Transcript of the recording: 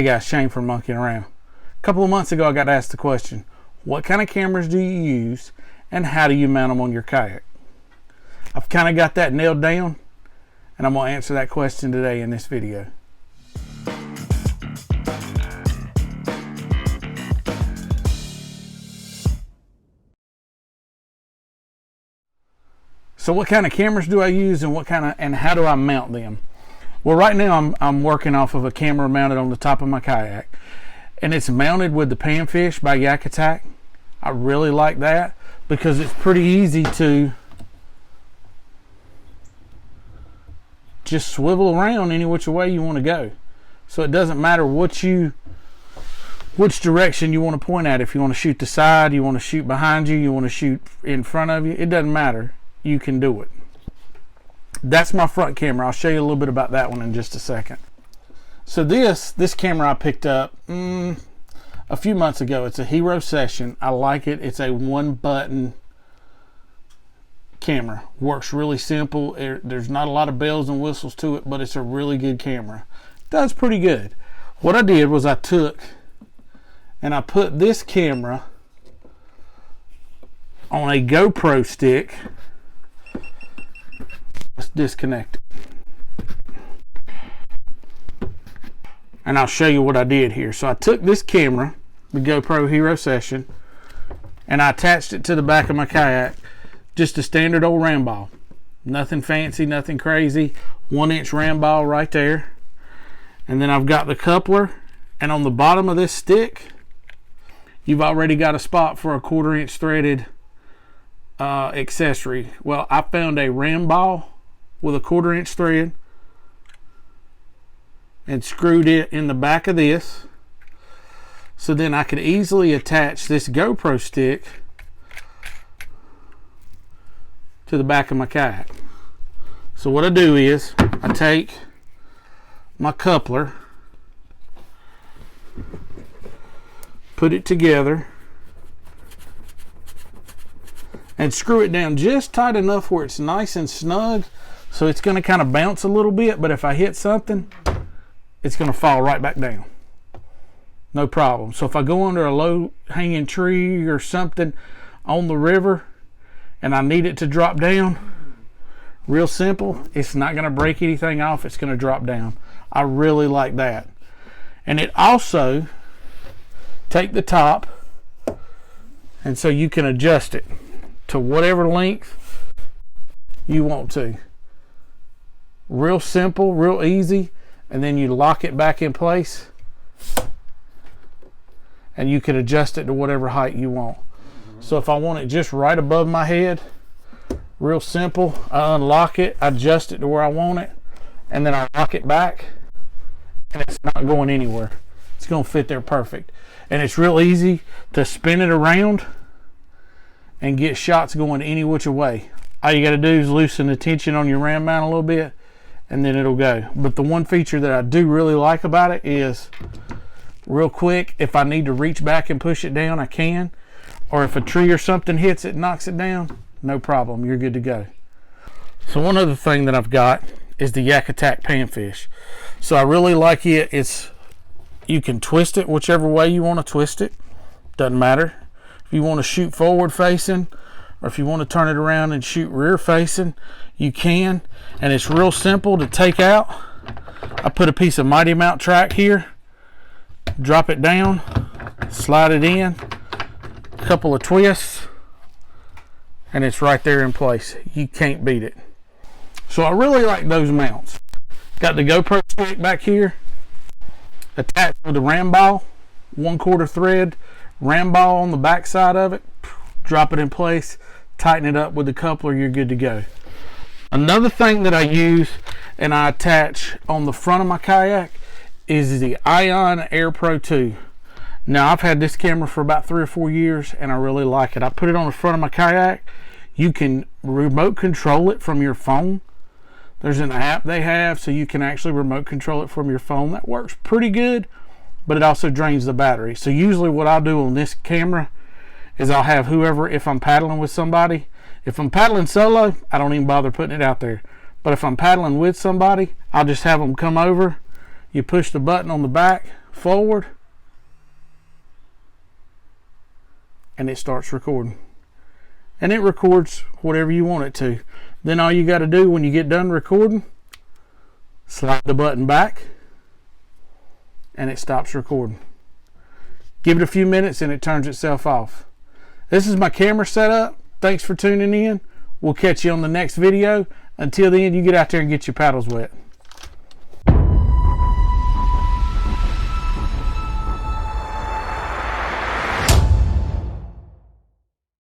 Hey guys, Shane from Monkeying Around. A couple of months ago I got asked the question, what kind of cameras do you use and how do you mount them on your kayak? I've kind of got that nailed down and I'm going to answer that question today in this video. So what kind of cameras do I use and how do I mount them? Well, right now I'm working off of a camera mounted on the top of my kayak, and it's mounted with the Panfish by YakAttack. I really like that because it's pretty easy to just swivel around any which way you want to go. So it doesn't matter which direction you want to point at. If you want to shoot the side, you want to shoot behind you, you want to shoot in front of you, it doesn't matter. You can do it. That's my front camera. I'll show you a little bit about that one in just a second. So this camera I picked up a few months ago. It's a Hero Session. I like it. It's a one button camera. Works really simple. There's not a lot of bells and whistles to it, but it's a really good camera. Does pretty good. What I did was I took and I put this camera on a GoPro stick. Let's disconnect it. And I'll show you what I did here. So I took this camera, the GoPro Hero Session, and I attached it to the back of my kayak. Just a standard old ram ball. Nothing fancy, nothing crazy. 1-inch ram ball right there. And then I've got the coupler, and on the bottom of this stick, you've already got a spot for a 1/4-inch threaded accessory. Well, I found a ram ball with a 1/4-inch thread and screwed it in the back of this, so then I could easily attach this GoPro stick to the back of my kayak. So what I do is I take my coupler, put it together, and screw it down just tight enough where it's nice and snug. So it's going to kind of bounce a little bit, but if I hit something, it's going to fall right back down. No problem. So if I go under a low hanging tree or something on the river and I need it to drop down, real simple, it's not going to break anything off. It's going to drop down. I really like that. And it also take the top, and so you can adjust it to whatever length you want to. Real simple, real easy, and then you lock it back in place and you can adjust it to whatever height you want. So if I want it just right above my head, real simple, I unlock it, adjust it to where I want it, and then I lock it back, and it's not going anywhere. It's going to fit there perfect. And it's real easy to spin it around and get shots going any which way. All you got to do is loosen the tension on your ram mount a little bit, and then it'll go. But the one feature that I do really like about it is, real quick, if I need to reach back and push it down, I can. Or if a tree or something hits it and knocks it down, no problem, you're good to go. So one other thing that I've got is the YakAttack Panfish. So I really like it. You can twist it whichever way you want to twist it. Doesn't matter. If you want to shoot forward facing, or if you want to turn it around and shoot rear facing, you can. And it's real simple to take out. I put a piece of Mighty Mount track here, drop it down, slide it in, a couple of twists, and it's right there in place. You can't beat it. So I really like those mounts. Got the GoPro stick back here, attached with the ram ball, 1/4 thread ram ball on the back side of it. Drop it in place, tighten it up with the coupler, you're good to go. Another thing that I use and I attach on the front of my kayak is the Ion Air Pro 2. Now I've had this camera for about 3 or 4 years and I really like it. I put it on the front of my kayak. You can remote control it from your phone. There's an app they have so you can actually remote control it from your phone. That works pretty good, but it also drains the battery. So usually what I'll do on this camera is I'll have whoever, if I'm paddling with somebody, if I'm paddling solo, I don't even bother putting it out there. But if I'm paddling with somebody, I'll just have them come over, You push the button on the back forward, and it starts recording. And it records whatever you want it to. Then all you got to do when you get done recording, slide the button back, and it stops recording. Give it a few minutes and it turns itself off. This is my camera setup. Thanks for tuning in. We'll catch you on the next video. Until then, you get out there and get your paddles wet.